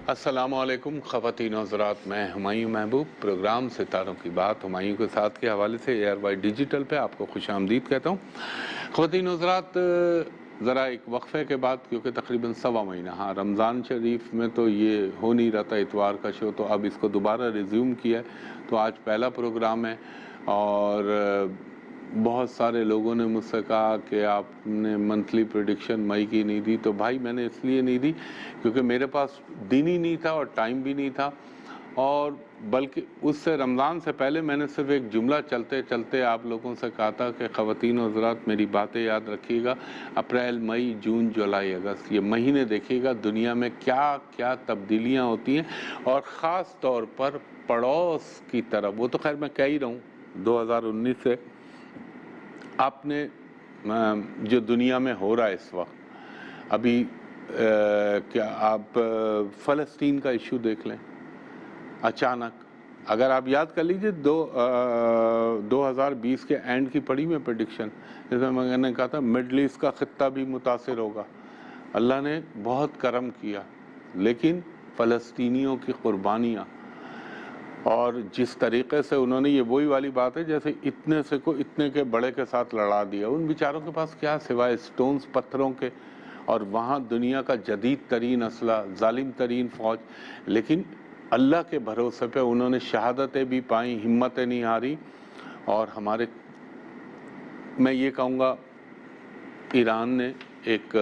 السلام علیکم خواتین و حضرات، میں ہمایوں محبوب پروگرام ستاروں کی بات ہمایوں کے ساتھ کے حوالے سے ایئر وائی ڈیجیٹل پہ آپ کو خوش آمدید کہتا ہوں۔ خواتین و حضرات، ذرا ایک وقفے کے بعد، کیونکہ تقریباً 1.25 مہینہ رمضان شریف میں تو یہ ہو نہیں رہا تھا اتوار کا شو، تو اب اس کو دوبارہ ریزیوم کیا ہے، تو آج پہلا پروگرام ہے۔ اور بہت سارے لوگوں نے مجھ سے کہا کہ آپ نے منتھلی پریڈکشن مئی کی نہیں دی، تو بھائی میں نے اس لیے نہیں دی کیونکہ میرے پاس دن ہی نہیں تھا اور ٹائم بھی نہیں تھا، اور بلکہ اس سے رمضان سے پہلے میں نے صرف ایک جملہ چلتے چلتے آپ لوگوں سے کہا تھا کہ خواتین و حضرات میری باتیں یاد رکھیے گا، اپریل مئی جون جولائی اگست یہ مہینے دیکھیے گا دنیا میں کیا کیا تبدیلیاں ہوتی ہیں، اور خاص طور پر پڑوس کی طرف۔ وہ تو خیر میں کہہ ہی رہا ہوں 2019 سے آپ نے جو دنیا میں ہو رہا ہے اس وقت، ابھی کیا آپ فلسطین کا ایشو دیکھ لیں، اچانک اگر آپ یاد کر لیجئے 2020 کے اینڈ کی پڑھی میں پریڈکشن، جس میں نے کہا تھا مڈل ایسٹ کا خطہ بھی متاثر ہوگا۔ اللہ نے بہت کرم کیا، لیکن فلسطینیوں کی قربانیاں اور جس طریقے سے انہوں نے، یہ وہی والی بات ہے جیسے اتنے سے کو اتنے کے بڑے کے ساتھ لڑا دیا، ان بیچاروں کے پاس کیا سوائے سٹونز پتھروں کے، اور وہاں دنیا کا جدید ترین اسلحہ، ظالم ترین فوج، لیکن اللہ کے بھروسے پہ انہوں نے شہادتیں بھی پائیں، ہمتیں نہیں ہاری۔ اور ہمارے، میں یہ کہوں گا، ایران نے ایک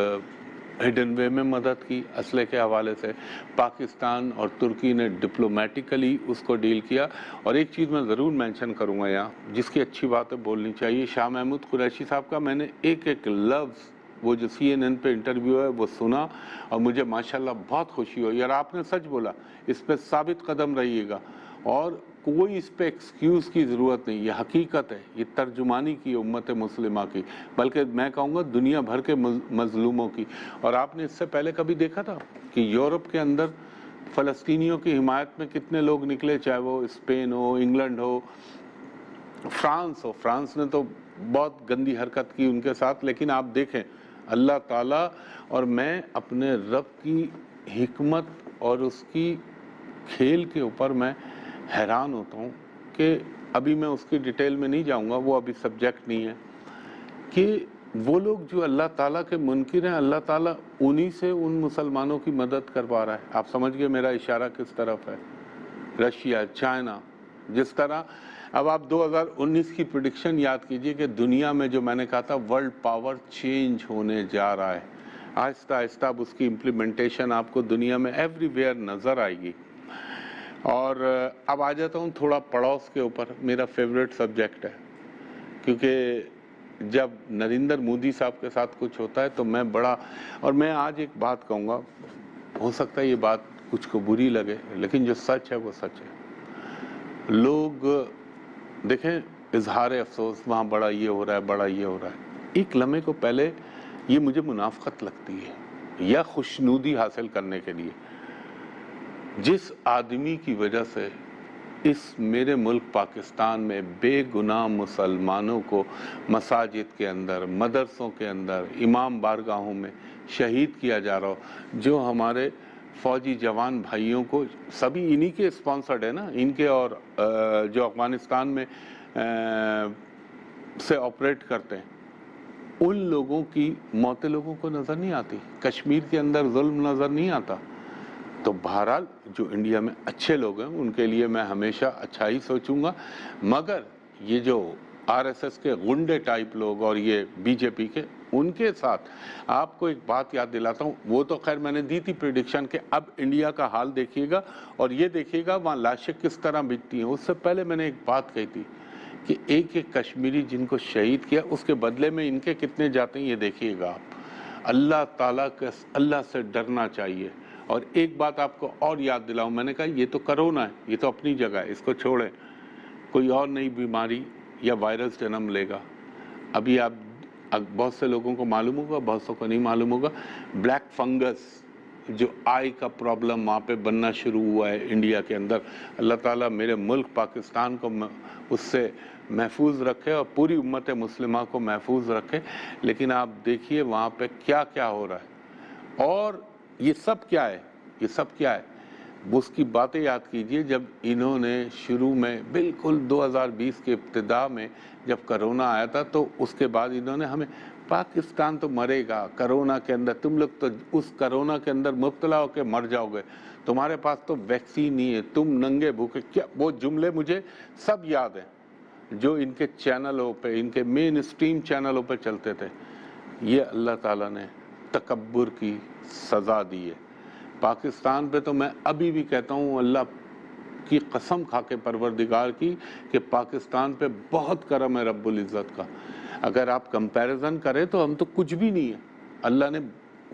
ہڈن وے میں مدد کی اسلحے کے حوالے سے، پاکستان اور ترکی نے ڈپلومیٹیکلی اس کو ڈیل کیا۔ اور ایک چیز میں ضرور مینشن کروں گا یہاں، جس کی اچھی باتیں بولنی چاہیے، شاہ محمود قریشی صاحب کا میں نے ایک ایک لفظ، وہ جو CNN پہ انٹرویو ہے وہ سنا، اور مجھے ماشاءاللہ بہت خوشی ہوئی، اور آپ نے سچ بولا، اس پہ ثابت قدم رہیے گا، اور کوئی اس پہ ایکسکیوز کی ضرورت نہیں، یہ حقیقت ہے، یہ ترجمانی کی امت مسلمہ کی، بلکہ میں کہوں گا دنیا بھر کے مظلوموں کی۔ اور آپ نے اس سے پہلے کبھی دیکھا تھا کہ یورپ کے اندر فلسطینیوں کی حمایت میں کتنے لوگ نکلے، چاہے وہ اسپین ہو، انگلینڈ ہو، فرانس ہو؟ فرانس نے تو بہت گندی حرکت کی ان کے ساتھ، لیکن آپ دیکھیں اللہ تعالیٰ، اور میں اپنے رب کی حکمت اور اس کی کھیل کے اوپر میں حیران ہوتا ہوں کہ ابھی میں اس کی ڈیٹیل میں نہیں جاؤں گا، وہ ابھی سبجیکٹ نہیں ہے، کہ وہ لوگ جو اللہ تعالیٰ کے منکر ہیں، اللہ تعالیٰ انہی سے ان مسلمانوں کی مدد کروا رہا ہے۔ آپ سمجھ گئے میرا اشارہ کس طرف ہے؟ رشیا، چائنا، جس طرح اب آپ 2019 کی پریڈکشن یاد کیجئے کہ دنیا میں جو میں نے کہا تھا ورلڈ پاور چینج ہونے جا رہا ہے، آہستہ آہستہ اب اس کی امپلیمنٹیشن آپ کو دنیا میں ایوری ویئر نظر آئے گی۔ اور اب آ جاتا ہوں تھوڑا پڑوس کے اوپر، میرا فیوریٹ سبجیکٹ ہے، کیونکہ جب نریندر مودی صاحب کے ساتھ کچھ ہوتا ہے تو میں بڑا، اور میں آج ایک بات کہوں گا، ہو سکتا ہے یہ بات کچھ کو بری لگے، لیکن جو سچ ہے وہ سچ ہے۔ لوگ دیکھیں اظہار افسوس، وہاں بڑا یہ ہو رہا ہے، بڑا یہ ہو رہا ہے، ایک لمحے کو پہلے یہ مجھے منافقت لگتی ہے یا خوشنودی حاصل کرنے کے لیے، جس آدمی کی وجہ سے اس میرے ملک پاکستان میں بے گناہ مسلمانوں کو مساجد کے اندر، مدرسوں کے اندر، امام بارگاہوں میں شہید کیا جا رہا ہو، جو ہمارے فوجی جوان بھائیوں کو، سبھی انہی کے اسپانسرڈ ہے نا، ان کے، اور جو افغانستان میں سے آپریٹ کرتے ہیں، ان لوگوں کی موتیں لوگوں کو نظر نہیں آتی، کشمیر کے اندر ظلم نظر نہیں آتا۔ تو بہرحال جو انڈیا میں اچھے لوگ ہیں ان کے لیے میں ہمیشہ اچھا ہی سوچوں گا، مگر یہ جو RSS کے غنڈے ٹائپ لوگ اور یہ BJP کے، ان کے ساتھ آپ کو ایک بات یاد دلاتا ہوں، وہ تو خیر میں نے دی تھی پریڈکشن کہ اب انڈیا کا حال دیکھیے گا، اور یہ دیکھیے گا وہاں لاشیں کس طرح بکتی ہیں۔ اس سے پہلے میں نے ایک بات کہی تھی کہ ایک ایک کشمیری جن کو شہید کیا، اس کے بدلے میں ان کے کتنے جاتے ہیں، یہ دیکھیے گا آپ۔ اللہ تعالیٰ کے، اللہ سے ڈرنا چاہیے۔ اور ایک بات آپ کو اور یاد دلاؤں، میں نے کہا یہ تو کرونا ہے، یہ تو اپنی جگہ ہے، اس کو چھوڑیں، کوئی اور نئی بیماری یا وائرس جنم لے گا۔ ابھی آپ بہت سے لوگوں کو معلوم ہوگا، بہت سے کو نہیں معلوم ہوگا، بلیک فنگس جو آئی کا پرابلم وہاں پہ بننا شروع ہوا ہے انڈیا کے اندر، اللہ تعالیٰ میرے ملک پاکستان کو اس سے محفوظ رکھے اور پوری امت مسلمہ کو محفوظ رکھے۔ لیکن آپ دیکھیے وہاں پہ کیا کیا ہو رہا ہے، اور یہ سب کیا ہے، یہ سب کیا ہے؟ اس کی باتیں یاد کیجئے جب انہوں نے شروع میں بالکل 2020 کے ابتدا میں جب کرونا آیا تھا تو اس کے بعد انہوں نے ہمیں پاکستان تو مرے گا کرونا کے اندر، تم لوگ تو اس کرونا کے اندر مبتلا ہو کے مر جاؤ گے، تمہارے پاس تو ویکسین نہیں ہے، تم ننگے بھوکے، کیا وہ جملے مجھے سب یاد ہیں جو ان کے چینلوں پہ، ان کے مین اسٹریم چینلوں پہ چلتے تھے۔ یہ اللہ تعالیٰ نے تکبر کی سزا دی ہے پاکستان پہ۔ تو میں ابھی بھی کہتا ہوں اللہ کی قسم کھا کے پروردگار کی کہ پاکستان پہ بہت کرم ہے رب العزت کا۔ اگر آپ کمپیریزن کریں تو ہم تو کچھ بھی نہیں ہے، اللہ نے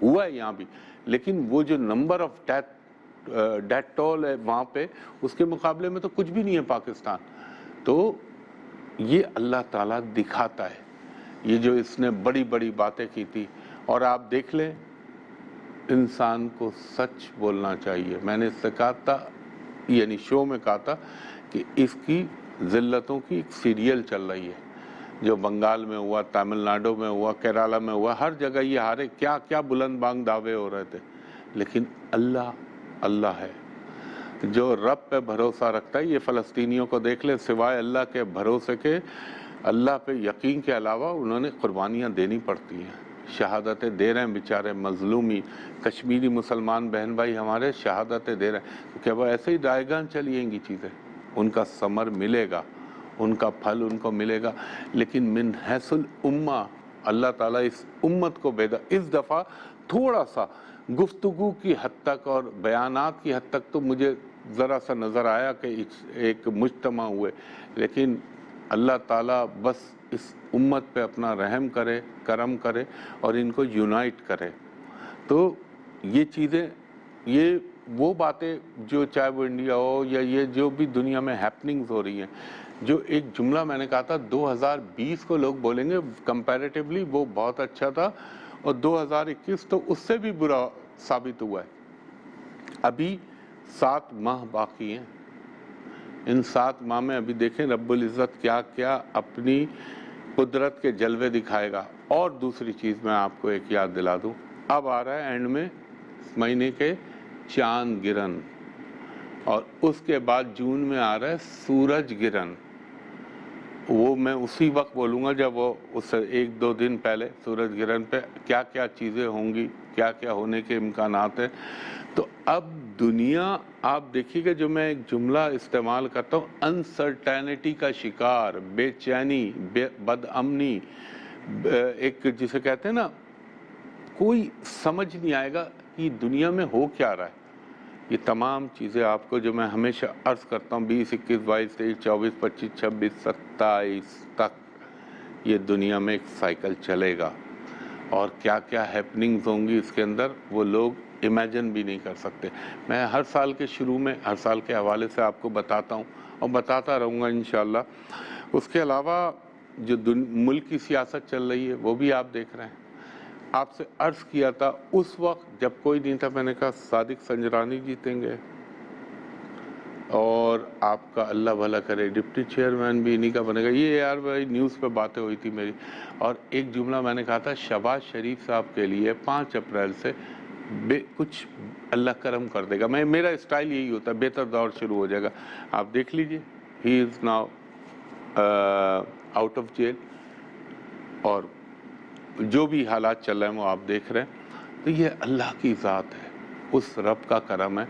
ہوا ہے یہاں بھی، لیکن وہ جو نمبر آف ڈیتھ ٹول ہے وہاں پہ، اس کے مقابلے میں تو کچھ بھی نہیں ہے پاکستان۔ تو یہ اللہ تعالیٰ دکھاتا ہے، یہ جو اس نے بڑی بڑی باتیں کی تھی۔ اور آپ دیکھ لیں انسان کو سچ بولنا چاہیے۔ میں نے اس سے کہا تھا، یعنی شو میں کہا تھا کہ اس کی ذلتوں کی ایک سیریل چل رہی ہے، جو بنگال میں ہوا، تامل ناڈو میں ہوا، کیرالہ میں ہوا، ہر جگہ یہ ہارے کیا کیا بلند بانگ دعوے ہو رہے تھے، لیکن اللہ ہے جو رب پہ بھروسہ رکھتا ہے۔ یہ فلسطینیوں کو دیکھ لیں، سوائے اللہ کے بھروسے کے، اللہ پہ یقین کے علاوہ انہوں نے قربانیاں دینی پڑتی ہیں، شہادتیں دے رہے ہیں بیچارے مظلومی، کشمیری مسلمان بہن بھائی ہمارے شہادتیں دے رہے ہیں۔ کیا وہ ایسے ہی دائیگان چلیں گی چیزیں؟ ان کا ثمر ملے گا، ان کا پھل ان کو ملے گا، لیکن من حیث الامہ اللہ تعالیٰ اس امت کو اس دفعہ تھوڑا سا گفتگو کی حد تک اور بیانات کی حد تک تو مجھے ذرا سا نظر آیا کہ ایک مجتمع ہوئے، لیکن اللہ تعالیٰ بس اس امت پہ اپنا رحم کرے، کرم کرے اور ان کو یونائٹ کرے۔ تو یہ چیزیں، یہ وہ باتیں جو چاہے وہ انڈیا ہو یا یہ جو بھی دنیا میں ہیپننگز ہو رہی ہیں، جو ایک جملہ میں نے کہا تھا 2020 کو لوگ بولیں گے کمپیریٹیولی وہ بہت اچھا تھا، اور 2021 تو اس سے بھی برا ثابت ہوا ہے۔ ابھی 7 ماہ باقی ہیں، ان 7 ماہ میں ابھی دیکھیں رب العزت کیا کیا اپنی قدرت کے جلوے دکھائے گا۔ اور دوسری چیز میں آپ کو ایک یاد دلا دوں، اب آ رہا ہے اینڈ میں اس مہینے کے چاند گرہن، اور اس کے بعد جون میں آ رہا ہے سورج گرہن۔ وہ میں اسی وقت بولوں گا جب وہ اس سے 1-2 دن پہلے سورج گرہن پہ کیا کیا چیزیں ہوں گی، کیا کیا ہونے کے امکانات ہیں۔ تو اب دنیا، آپ دیکھیے کہ جو میں ایک جملہ استعمال کرتا ہوں، انسرٹینٹی کا شکار، بے چینی، بد امنی، ایک جسے کہتے ہیں نا کوئی سمجھ نہیں آئے گا کہ دنیا میں ہو کیا رہا ہے۔ یہ تمام چیزیں آپ کو جو میں ہمیشہ عرض کرتا ہوں 20، 21، 22، 23، 24، 25، 26، 27 تک یہ دنیا میں ایک سائیکل چلے گا، اور کیا کیا ہیپننگز ہوں گی اس کے اندر وہ لوگ امیجن بھی نہیں کر سکتے۔ میں ہر سال کے شروع میں ہر سال کے حوالے سے آپ کو بتاتا ہوں اور بتاتا رہوں گا انشاءاللہ۔ اس کے علاوہ جو ملک کی سیاست چل رہی ہے وہ بھی آپ دیکھ رہے ہیں۔ آپ سے عرض کیا تھا اس وقت جب کوئی نہیں تھا، میں نے کہا صادق سنجرانی جیتیں گے، اور آپ کا اللہ بھلا کرے ڈپٹی چیئرمین بھی انہی کا بنے گا۔ یہ یار بھائی نیوز پہ باتیں ہوئی تھی میری، اور ایک جملہ میں نے کہا تھا شہباز شریف صاحب کے لیے 5 اپریل سے کچھ اللہ کرم کر دے گا۔ میرا اسٹائل یہی ہوتا ہے، بہتر دور شروع ہو جائے گا۔ آپ دیکھ لیجئے، he is now out of jail, اور جو بھی حالات چل رہے ہیں وہ آپ دیکھ رہے ہیں۔ تو یہ اللہ کی ذات ہے، اس رب کا کرم ہے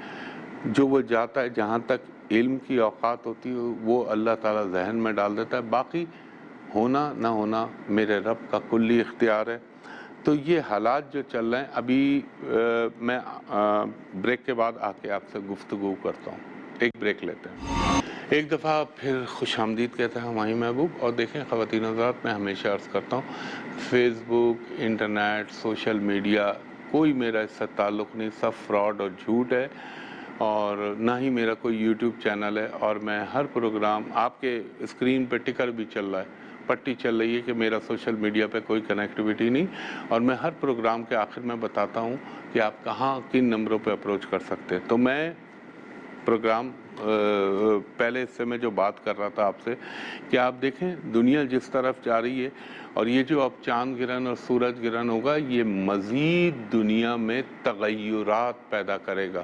جو وہ جاتا ہے جہاں تک علم کی اوقات ہوتی ہے وہ اللہ تعالیٰ ذہن میں ڈال دیتا ہے، باقی ہونا نہ ہونا میرے رب کا کلی اختیار ہے۔ تو یہ حالات جو چل رہے ہیں ابھی، میں بریک کے بعد آ کے آپ سے گفتگو کرتا ہوں، ایک بریک لیتے ہیں۔ ایک دفعہ پھر خوش آمدید کہتے ہیں ہماری محبوب۔ اور دیکھیں خواتین حضرات، میں ہمیشہ عرض کرتا ہوں فیس بک، انٹرنیٹ، سوشل میڈیا، کوئی میرا اس سے تعلق نہیں، سب فراڈ اور جھوٹ ہے، اور نہ ہی میرا کوئی یوٹیوب چینل ہے، اور میں ہر پروگرام آپ کے اسکرین پہ ٹکر بھی چل رہا ہے، پٹی چل رہی ہے کہ میرا سوشل میڈیا پہ کوئی کنیکٹیویٹی نہیں، اور میں ہر پروگرام کے آخر میں بتاتا ہوں کہ آپ کہاں کن نمبروں پہ اپروچ کر سکتے ہیں۔ تو میں پروگرام پہلے اس سے میں جو بات کر رہا تھا آپ سے کہ آپ دیکھیں دنیا جس طرف جا رہی ہے، اور یہ جو اب چاند گرہن اور سورج گرہن ہوگا یہ مزید دنیا میں تغیرات پیدا کرے گا،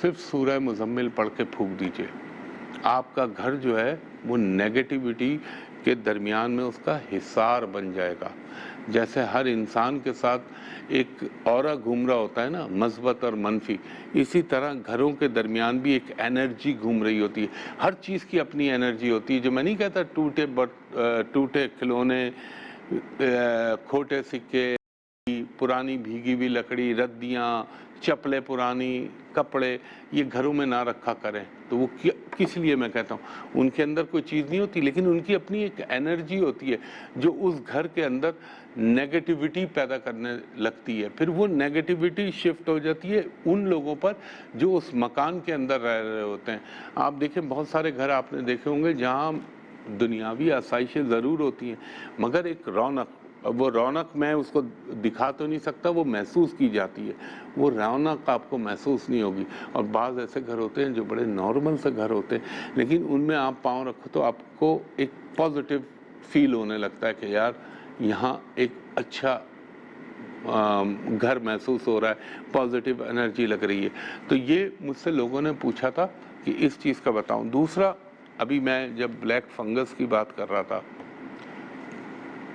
صرف سورہ مزمل پڑھ کے پھونک دیجئے، آپ کا گھر جو ہے وہ نیگیٹیوٹی کے درمیان میں اس کا حصار بن جائے گا۔ جیسے ہر انسان کے ساتھ ایک اورا گھوم رہا ہوتا ہے نا، مثبت اور منفی، اسی طرح گھروں کے درمیان بھی ایک انرجی گھوم رہی ہوتی ہے۔ ہر چیز کی اپنی انرجی ہوتی ہے۔ جو میں نہیں کہتا ٹوٹے کھلونے، کھوٹے سکے، پرانی بھیگی ہوئی لکڑی، ردیاں، چپلیں پرانی، کپڑے، یہ گھروں میں نہ رکھا کریں۔ تو وہ کس لیے میں کہتا ہوں، ان کے اندر کوئی چیز نہیں ہوتی، لیکن ان کی اپنی ایک انرجی ہوتی ہے جو اس گھر کے اندر نیگیٹیوٹی پیدا کرنے لگتی ہے۔ پھر وہ نیگیٹیوٹی شفٹ ہو جاتی ہے ان لوگوں پر جو اس مکان کے اندر رہ رہے ہوتے ہیں۔ آپ دیکھیں بہت سارے گھر آپ نے دیکھے ہوں گے جہاں دنیاوی آسائشیں ضرور ہوتی ہیں، مگر ایک رونق، وہ رونق میں اس کو دکھا تو نہیں سکتا، وہ محسوس کی جاتی ہے، وہ رونق آپ کو محسوس نہیں ہوگی۔ اور بعض ایسے گھر ہوتے ہیں جو بڑے نارمل سے گھر ہوتے ہیں، لیکن ان میں آپ پاؤں رکھو تو آپ کو ایک پازیٹیو فیل ہونے لگتا ہے کہ یار یہاں ایک اچھا گھر محسوس ہو رہا ہے، پازیٹیو انرجی لگ رہی ہے۔ تو یہ مجھ سے لوگوں نے پوچھا تھا کہ اس چیز کا بتاؤں۔ دوسرا، ابھی میں جب بلیک فنگس کی بات کر رہا تھا،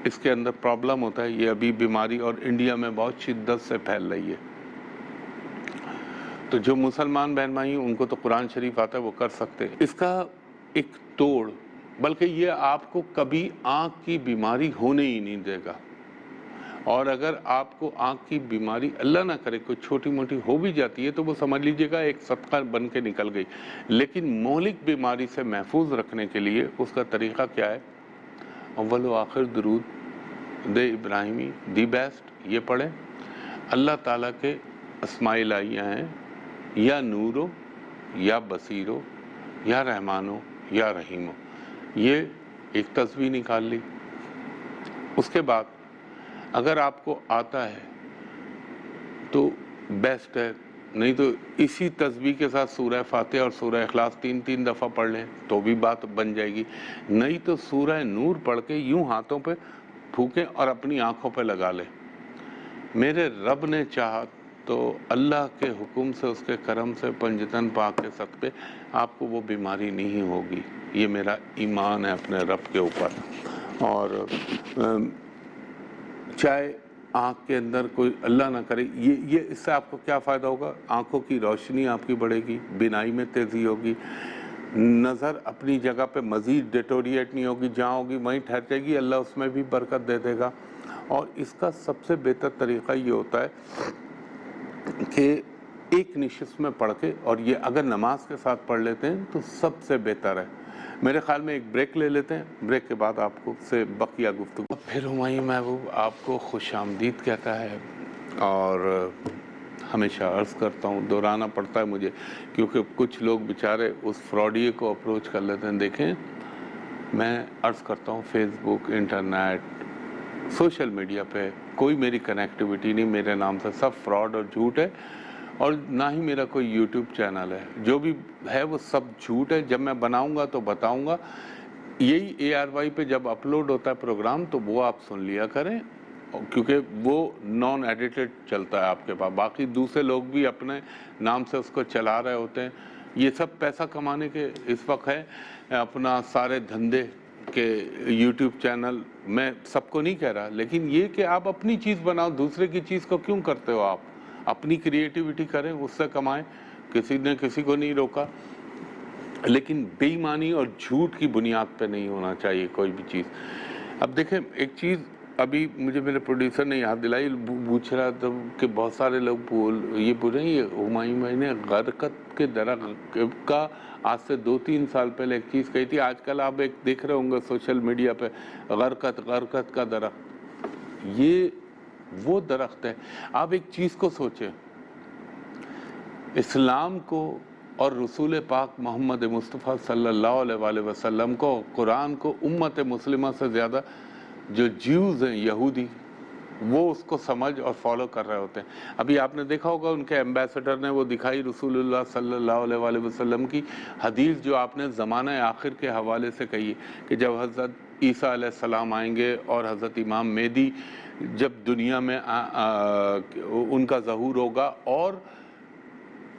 اس کے اندر پرابلم ہوتا ہے، یہ ابھی بیماری اور انڈیا میں بہت شدت سے پھیل رہی ہے۔ تو جو مسلمان بہن بھائی ہیں ان کو تو قرآن شریف آتا ہے، وہ کر سکتے ہیں۔ اس کا ایک توڑ، بلکہ یہ آپ کو کبھی آنکھ کی بیماری ہونے ہی نہیں دے گا۔ اور اگر آپ کو آنکھ کی بیماری اللہ نہ کرے کوئی چھوٹی موٹی ہو بھی جاتی ہے تو وہ سمجھ لیجئے گا ایک صدقہ بن کے نکل گئی، لیکن مہلک بیماری سے محفوظ رکھنے کے لیے اس کا طریقہ کیا ہے؟ اول و آخر درود ابراہیمی دی بیسٹ، یہ پڑھیں۔ اللہ تعالیٰ کے اسماء الہیہ ہیں، یا نورو، یا بصیرو، یا رحمانو، یا رحیمو، یہ ایک تسبیح نکال لی۔ اس کے بعد اگر آپ کو آتا ہے تو بیسٹ ہے، نہیں تو اسی تسبیح کے ساتھ سورہ فاتحہ اور سورہ اخلاص 3 دفعہ پڑھ لیں تو بھی بات بن جائے گی، نہیں تو سورہ نور پڑھ کے یوں ہاتھوں پہ پھونکیں اور اپنی آنکھوں پہ لگا لیں۔ میرے رب نے چاہا تو اللہ کے حکم سے، اس کے کرم سے، پنجتن پاک کے صدقے آپ کو وہ بیماری نہیں ہوگی۔ یہ میرا ایمان ہے اپنے رب کے اوپر۔ اور چاہے آنکھ کے اندر کوئی اللہ نہ کرے، یہ اس سے آپ کو کیا فائدہ ہوگا؟ آنکھوں کی روشنی آپ کی بڑھے گی، بینائی میں تیزی ہوگی، نظر اپنی جگہ پہ مزید ڈیٹوریٹ نہیں ہوگی، جہاں ہوگی وہیں ٹھہر جائے گی، اللہ اس میں بھی برکت دے دے گا۔ اور اس کا سب سے بہتر طریقہ یہ ہوتا ہے کہ ایک نشست میں پڑھ کے، اور یہ اگر نماز کے ساتھ پڑھ لیتے ہیں تو سب سے بہتر ہے۔ میرے خیال میں ایک بریک لے لیتے ہیں، بریک کے بعد آپ کو سے بقیہ گفتگو۔ پھر ہمایوں محبوب آپ کو خوش آمدید کہتا ہے، اور ہمیشہ عرض کرتا ہوں، دہرانا پڑتا ہے مجھے کیونکہ کچھ لوگ بیچارے اس فراڈیے کو اپروچ کر لیتے ہیں۔ دیکھیں، میں عرض کرتا ہوں، فیس بک، انٹرنیٹ، سوشل میڈیا پہ کوئی میری کنیکٹیوٹی نہیں، میرے نام سے سب فراڈ اور جھوٹ ہے، اور نہ ہی میرا کوئی یوٹیوب چینل ہے، جو بھی ہے وہ سب جھوٹ ہے۔ جب میں بناؤں گا تو بتاؤں گا، یہی ARY پہ جب اپلوڈ ہوتا ہے پروگرام تو وہ آپ سن لیا کریں، کیونکہ وہ نان ایڈیٹڈ چلتا ہے آپ کے پاس، باقی دوسرے لوگ بھی اپنے نام سے اس کو چلا رہے ہوتے ہیں۔ یہ سب پیسہ کمانے کے اس وقت ہے، اپنا سارے دھندے کہ یوٹیوب چینل، میں سب کو نہیں کہہ رہا، لیکن یہ کہ آپ اپنی چیز بناؤ، دوسرے کی چیز کو کیوں کرتے ہو؟ آپ اپنی کریٹیوٹی کریں، اس سے کمائیں، کسی نے کسی کو نہیں روکا، لیکن بے ایمانی اور جھوٹ کی بنیاد پہ نہیں ہونا چاہیے کوئی بھی چیز۔ اب دیکھیں ایک چیز ابھی مجھے میرے پروڈیوسر نے یاد دلائی، پوچھ رہا تھا کہ بہت سارے لوگ یہ بول رہے ہیں یہ ہمایوں بھائی نے غرقت کے درخت کا آج سے 2-3 سال پہلے ایک چیز کہی تھی، آج کل آپ ایک دیکھ رہے ہوں گے سوشل میڈیا پہ غرقت کا درخت، یہ وہ درخت ہے۔ آپ ایک چیز کو سوچیں، اسلام کو اور رسول پاک محمد مصطفیٰ صلی اللہ علیہ وآلہ وسلم کو، قرآن کو، امت مسلمہ سے زیادہ جو جیوز ہیں، یہودی، وہ اس کو سمجھ اور فالو کر رہے ہوتے ہیں۔ ابھی آپ نے دیکھا ہوگا ان کے ایمبیسڈر نے وہ دکھائی رسول اللہ صلی اللہ علیہ وآلہ وسلم کی حدیث جو آپ نے زمانہ آخر کے حوالے سے کہی کہ جب حضرت عیسیٰ علیہ السلام آئیں گے اور حضرت امام مہدی جب دنیا میں ان کا ظہور ہوگا، اور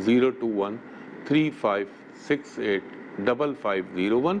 02135685501,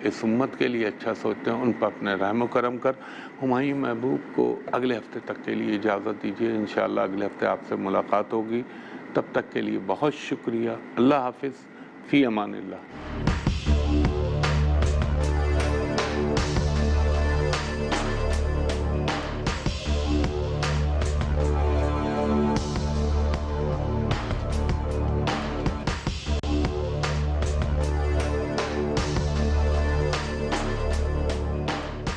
اس امت کے لیے اچھا سوچتے ہیں ان پر اپنے رحم و کرم کر۔ ہمایوں محبوب کو اگلے ہفتے تک کے لیے اجازت دیجیے، انشاءاللہ اگلے ہفتے آپ سے ملاقات ہوگی۔ تب تک کے لیے بہت شکریہ۔ اللہ حافظ، فی امان اللہ۔